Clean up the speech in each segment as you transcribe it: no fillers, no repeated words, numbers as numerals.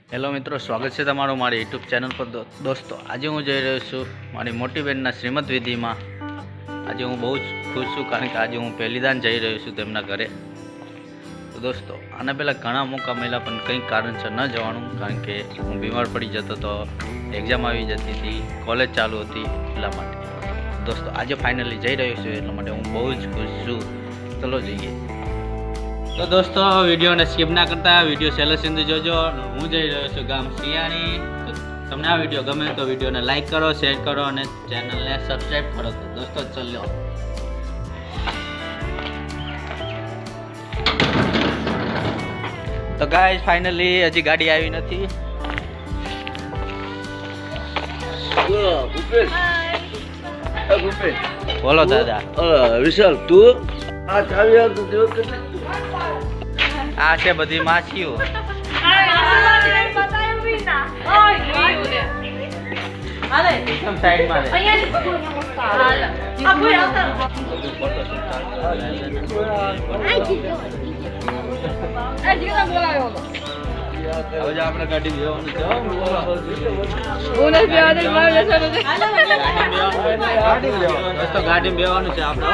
Hello મિત્રો, સ્વાગત છે તમારું મારી યુટ્યુબ ચેનલ પર। દોસ્તો, આજે હું જઈ રહ્યો છું મારી મોટી બહેનના શ્રીમદ વિધિમાં। આજે હું બહુ જ ખુશ છું, કારણ કે આજે હું પહેલી દાન જઈ રહ્યો છું તેમના ઘરે। તો દોસ્તો, આના પહેલાં ઘણા મોકા મળ્યા, પણ કંઈક કારણસર ન જવાનું, કારણ કે હું બીમાર પડી જતો હતો, એક્ઝામ આવી જતી હતી, કોલેજ ચાલુ હતી, એટલા માટે। દોસ્તો, આજે ફાઇનલી જઈ રહ્યો છું, એટલા માટે હું બહુ જ ખુશ છું। ચલો જઈએ। તો દોસ્તો, વિડીયોને સ્કીપ ના કરતા, વિડીયો છેલ્લે સુધી જોજો। હું જઈ રહ્યો છું ગામ સિયાણી। તો તમને આ વિડીયો ગમે તો વિડીયોને લાઈક કરો, શેર કરો અને ચેનલને સબસ્ક્રાઈબ કરો। તો દોસ્તો ચલો। તો ગાઈસ, ફાઇનલી હજી ગાડી આવી નથી। બોલો દાદા। વિશાલ, તું આ ચાવી આવતું દિવસ કેટલી આ છે બધી માછીઓ। એકદમ સાઈડમાં લે। હવે જો આપણે ગાડી બેવાનું છે। દોસ્તો, ગાડી બેવાનું છે આપણે।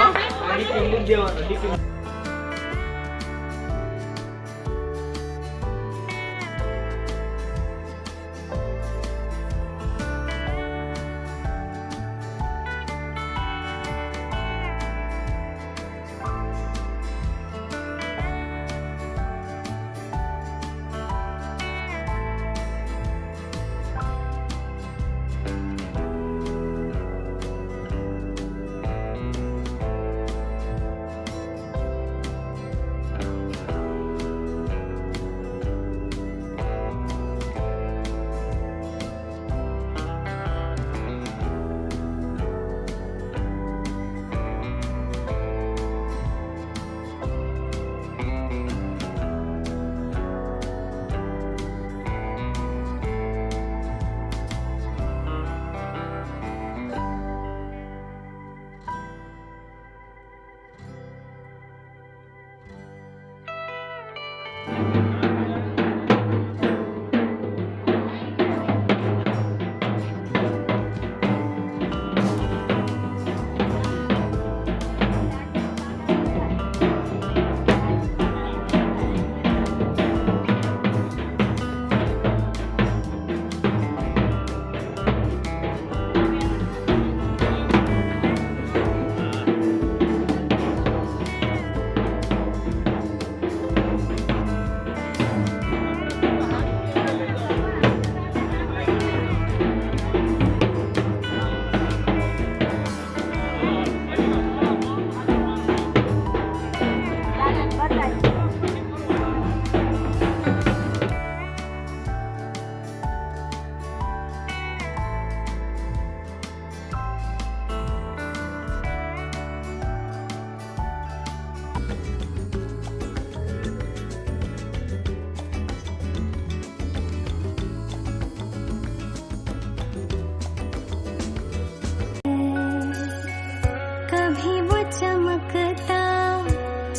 कभी वो चमकता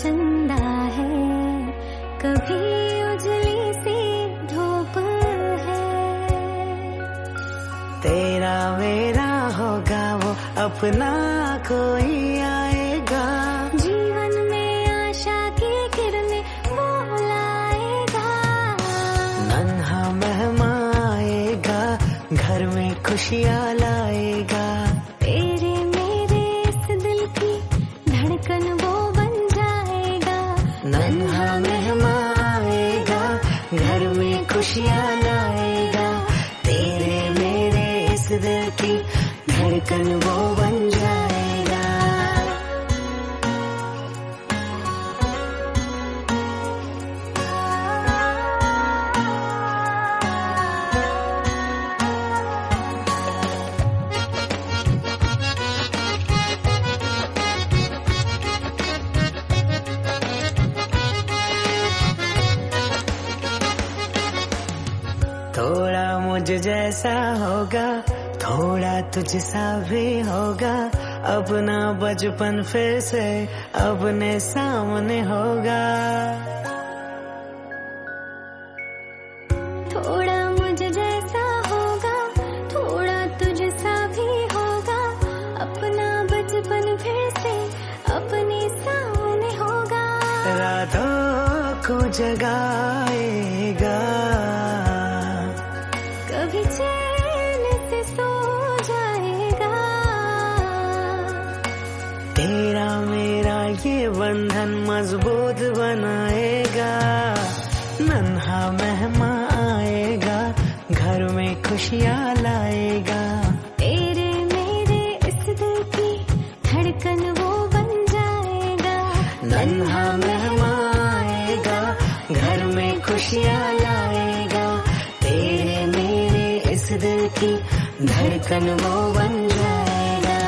चंदा है, कभी उजली सी धूप है। तेरा मेरा होगा वो अपना कोई आएगा, जीवन में आशा की किरणें वो लाएगा। नन्हा मेहमान आएगा, घर में खुशियाँ लाएगा। तेरे मेरे इस दिल की धड़कन वो बन जाएगा। नन्हा मेहमान आएगा, घर में खुशियाँ लाएगा। तेरे मेरे इस दिल की धड़कन वो बन जाएगा। थोड़ा मुझ जैसा होगा, थोड़ा तुझ सा भी होगा। अपना बचपन फिर से अपने सामने होगा। थोड़ा जगाएगा, कभी चैन से सो जाएगा। तेरा मेरा ये बंधन मजबूत बनाएगा। नन्हा मेहमान आएगा, घर में खुशियाँ लाएगा। तेरे मेरे इस दिल की धड़कन वो बन जाएगा। नन्हा मेहमान आएगा, घर में खुशियाँ लाएगा। तेरे मेरे इस दिल की धड़कन वो बन जाएगा।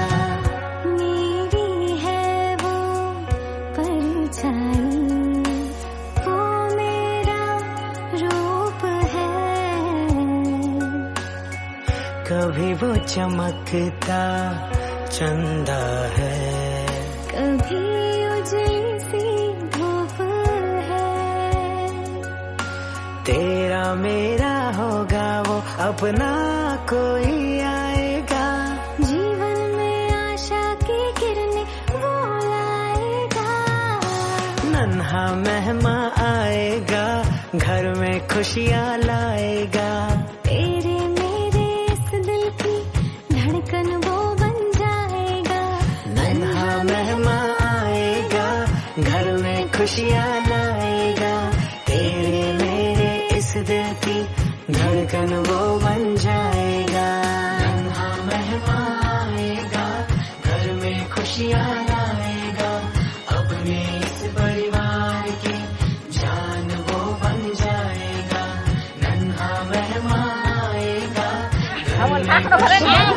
मेरी है वो परछाई, वो मेरा रूप है। कभी वो चमकता चंदा है, कभी उजली सी धूप है। तेरा मेरा होगा वो अपना कोई आएगा। जीवन में आशा की किरणें वो लाएगा। नन्हा मेहमान आएगा, घर में खुशियाँ लाएगा। तेरे मेरे इस दिल की धड़कन वो बन जाएगा। नन्हा मेहमान आएगा, घर में खुशियाँ लाएगा। तेरे मेरे इस दिल की धड़कन वो बन जाएगा। नन्हा मेहमान आएगा, घर में खुशियाँ लाएगा। अपने इस परिवार की जान वो बन जाएगा। नन्हा मेहमान आएगा, घर में खुशियाँ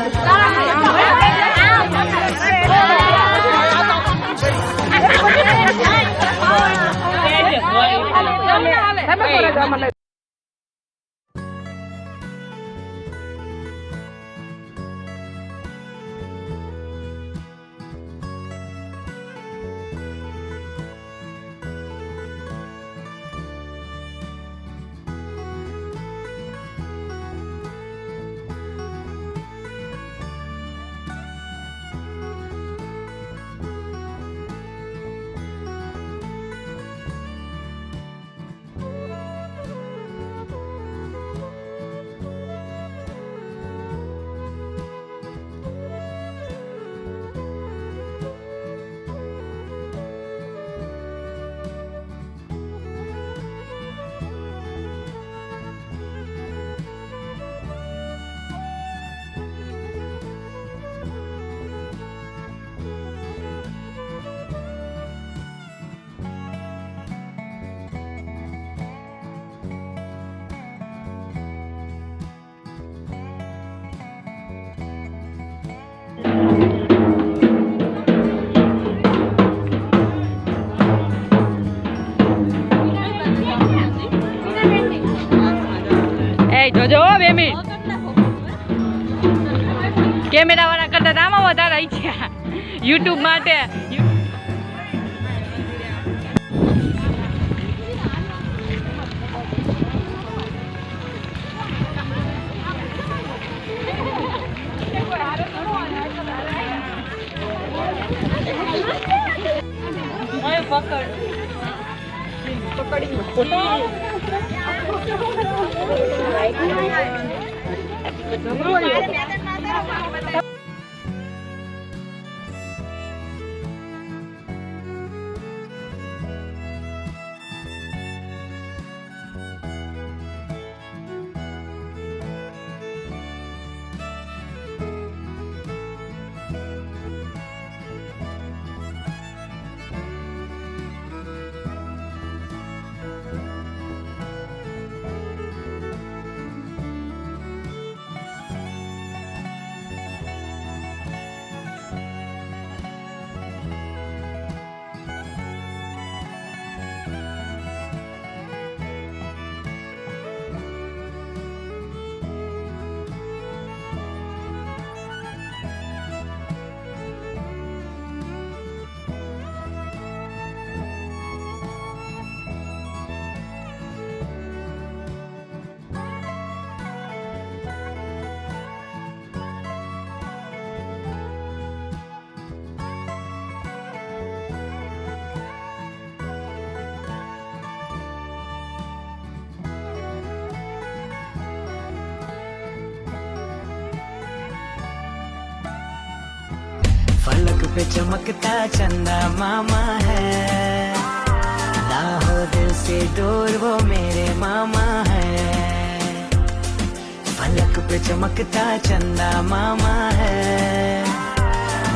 જોજો 2 મિનિટ કેમેરા વાળા કરતા આમાં વધારે ઈચ્છા યુટ્યુબ માટે पे चमकता चंदा मामा है, ना हो दिल से दूर वो मेरे मामा है। फलक पे चमकता चंदा मामा है,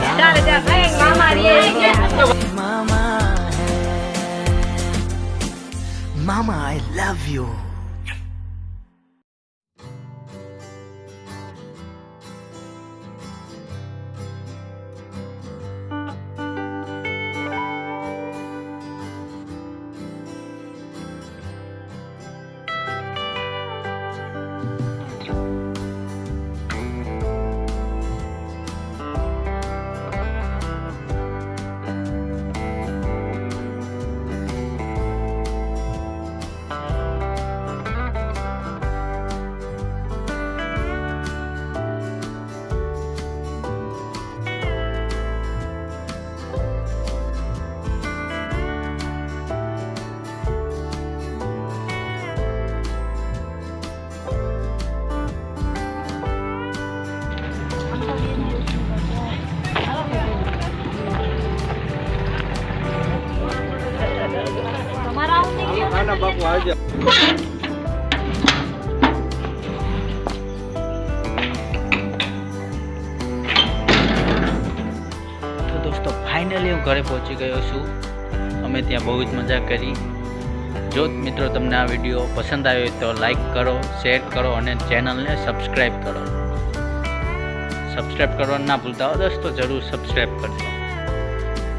ना ચાલે हो જા दिल એ से મામા રે दूर वो मामा है। मामा आई लव यू। આના બાપુ આવજો. તો દોસ્તો ફાઇનલી હું ઘરે પહોંચી ગયો છું. અમે ત્યાં બહુ જ મજા કરી. જો મિત્રો તમને આ વિડીયો પસંદ આવ્યો હોય તો લાઈક કરો, શેર કરો અને ચેનલને સબસ્ક્રાઈબ કરો. સબસ્ક્રાઈબ કરવાનું ના ભૂલતા હો દોસ્તો, જરૂર સબસ્ક્રાઈબ કરજો.